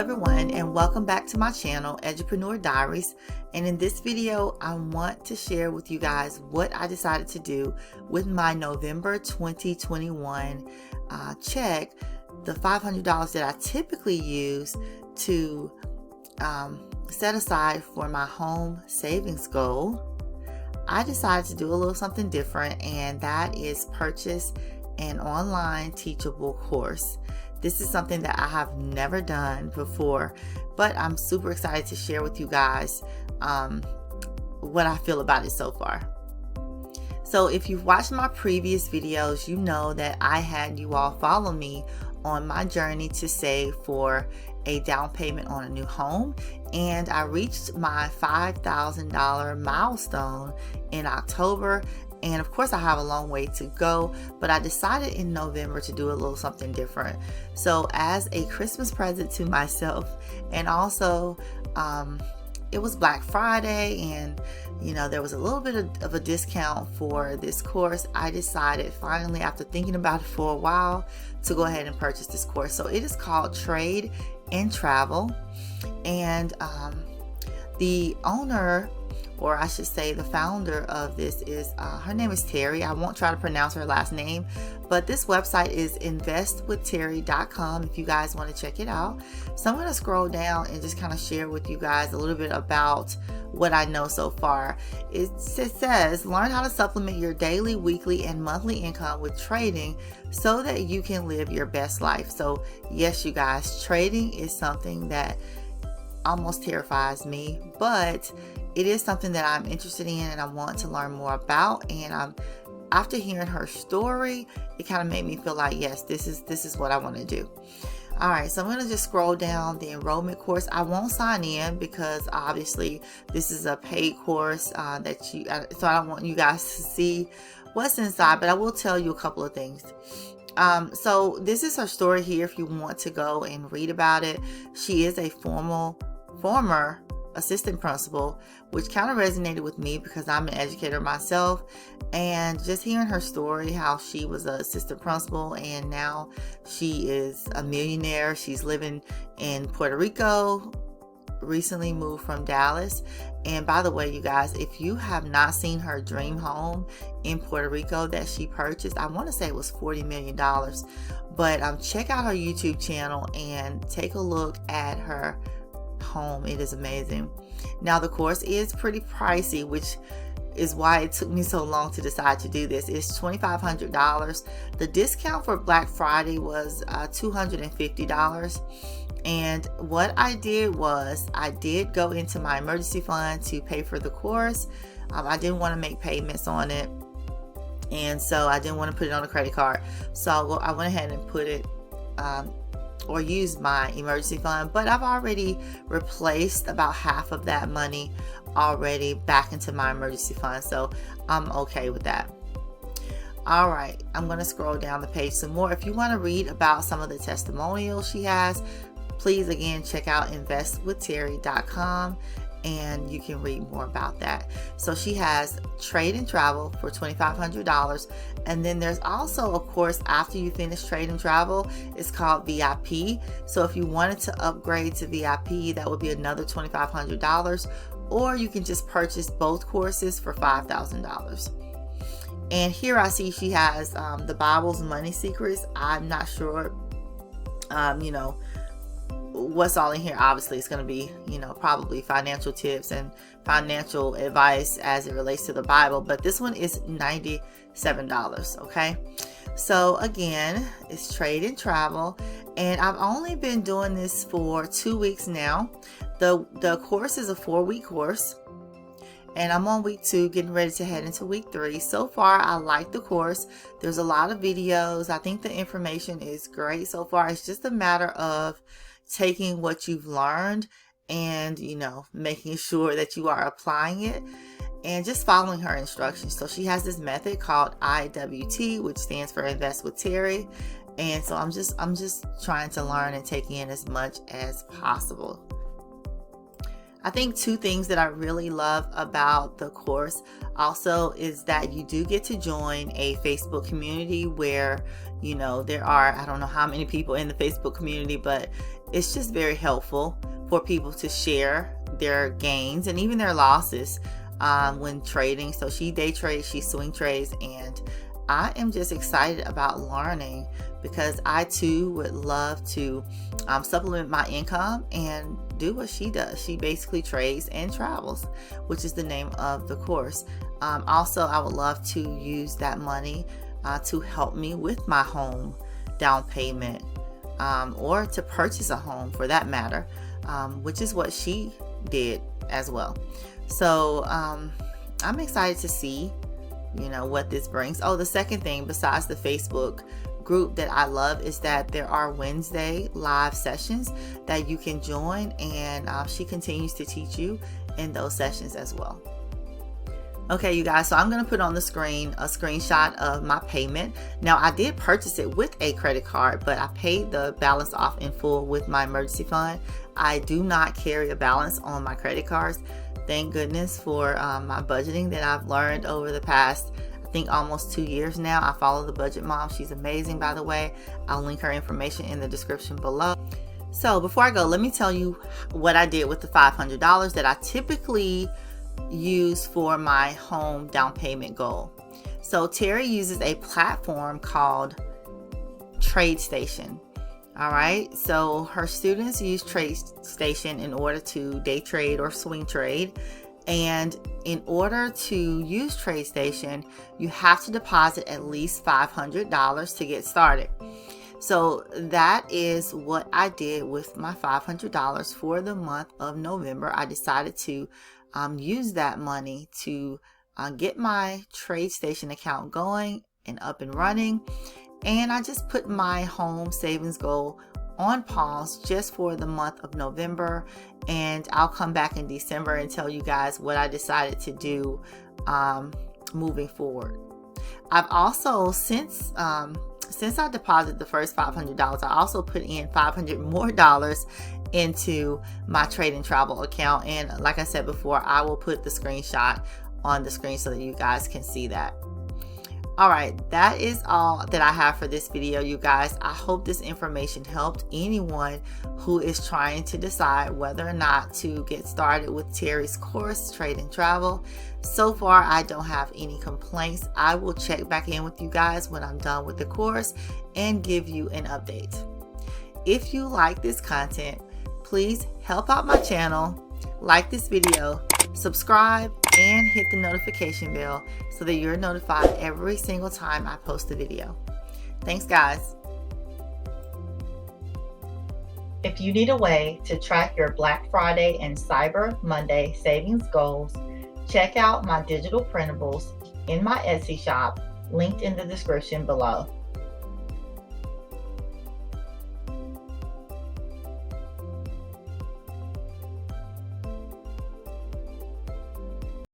everyone, and welcome back to my channel, Edupreneur Diaries. And in this video, I want to share with you guys what I decided to do with my November 2021 check, the $500 that I typically use to set aside for my home savings goal. I decided to do a little something different, and that is purchase an online teachable course. This is something that I have never done before, but I'm super excited to share with you guys what I feel about it so far. So if you've watched my previous videos, you know that I had you all follow me on my journey to save for a down payment on a new home, and I reached my $5,000 milestone in October. And of course I have a long way to go, but I decided in November to do a little something different. So as a Christmas present to myself, and also it was Black Friday, and there was a little bit of a discount for this course, I decided finally, after thinking about it for a while, to go ahead and purchase this course. So it is called Trade and Travel, and the owner, or I should say the founder of this, is her name is Terry. I won't try to pronounce her last name, but this website is investwithterry.com if you guys want to check it out. So I'm going to scroll down and just kind of share with you guys a little bit about what I know so far. It says, learn how to supplement your daily, weekly, and monthly income with trading so that you can live your best life. So yes, you guys, trading is something that almost terrifies me, but it is something that I'm interested in and I want to learn more about. And after hearing her story, it kind of made me feel like, yes, this is what I want to do. All right, so I'm going to just scroll down the enrollment course. I won't sign in because obviously this is a paid course so I don't want you guys to see what's inside, but I will tell you a couple of things. So this is her story here if you want to go and read about it. She is a former assistant principal, which kind of resonated with me because I'm an educator myself, and just hearing her story, how she was an assistant principal and now she is a millionaire. She's living in Puerto Rico, recently moved from Dallas. And by the way, you guys, if you have not seen her dream home in Puerto Rico that she purchased, I want to say it was $40 million, but check out her YouTube channel and take a look at her home. It is amazing. Now the course is pretty pricey, which is why it took me so long to decide to do this. It's $2,500. The discount for Black Friday was $250. And what I did was I did go into my emergency fund to pay for the course. I didn't want to make payments on it, and so I didn't want to put it on a credit card. So I went ahead and put it or use my emergency fund, but I've already replaced about half of that money already back into my emergency fund, so I'm okay with that. All right, I'm going to scroll down the page some more. If you want to read about some of the testimonials she has, please again check out investwithterry.com and you can read more about that. So she has Trade and Travel for $2,500, and then there's also a course after you finish Trade and Travel. It's called VIP. So if you wanted to upgrade to VIP, that would be another $2,500, or you can just purchase both courses for $5,000. And here I see she has the Bible's Money Secrets. I'm not sure what's all in here. Obviously it's going to be probably financial tips and financial advice as it relates to the Bible, but this one is $97. Okay, so again, it's Trade and Travel, and I've only been doing this for 2 weeks now. The course is a 4-week course, and I'm on week 2, getting ready to head into week 3. So far, I like the course. There's a lot of videos. I think the information is great so far. It's just a matter of taking what you've learned and making sure that you are applying it and just following her instructions. So she has this method called IWT, which stands for Invest with Terry, and so I'm just trying to learn and take in as much as possible. I think two things that I really love about the course also is that you do get to join a Facebook community where, you know, there are, I don't know how many people in the Facebook community, but it's just very helpful for people to share their gains and even their losses when trading. So she day trades, she swing trades, and I am just excited about learning because I too would love to supplement my income and do what she does. She basically trades and travels, which is the name of the course. Also, I would love to use that money to help me with my home down payment or to purchase a home for that matter, which is what she did as well. So I'm excited to see, you know, what this brings. Oh, the second thing besides the Facebook group that I love is that there are Wednesday live sessions that you can join, and she continues to teach you in those sessions as well. Okay, you guys, so I'm going to put on the screen a screenshot of my payment. Now, I did purchase it with a credit card, but I paid the balance off in full with my emergency fund. I do not carry a balance on my credit cards. Thank goodness for my budgeting that I've learned over the past, I think, almost 2 years now. I follow the Budget Mom. She's amazing, by the way. I'll link her information in the description below. So before I go, let me tell you what I did with the $500 that I typically use for my home down payment goal. So Terry uses a platform called TradeStation. All right, so her students use TradeStation in order to day trade or swing trade. And in order to use TradeStation, you have to deposit at least $500 to get started. So that is what I did with my $500 for the month of November. I decided to use that money to get my TradeStation account going and up and running. And I just put my home savings goal on pause just for the month of November. And I'll come back in December and tell you guys what I decided to do moving forward. I've also, since I deposited the first $500, I also put in $500 more into my trade and travel account. And like I said before, I will put the screenshot on the screen so that you guys can see that. All right, that is all that I have for this video, you guys. I hope this information helped anyone who is trying to decide whether or not to get started with Terry's course, Trade and Travel. So far, I don't have any complaints. I will check back in with you guys when I'm done with the course and give you an update. If you like this content, please help out my channel, like this video, subscribe, and hit the notification bell so that you're notified every single time I post a video. Thanks, guys. If you need a way to track your Black Friday and Cyber Monday savings goals, check out my digital printables in my Etsy shop, linked in the description below.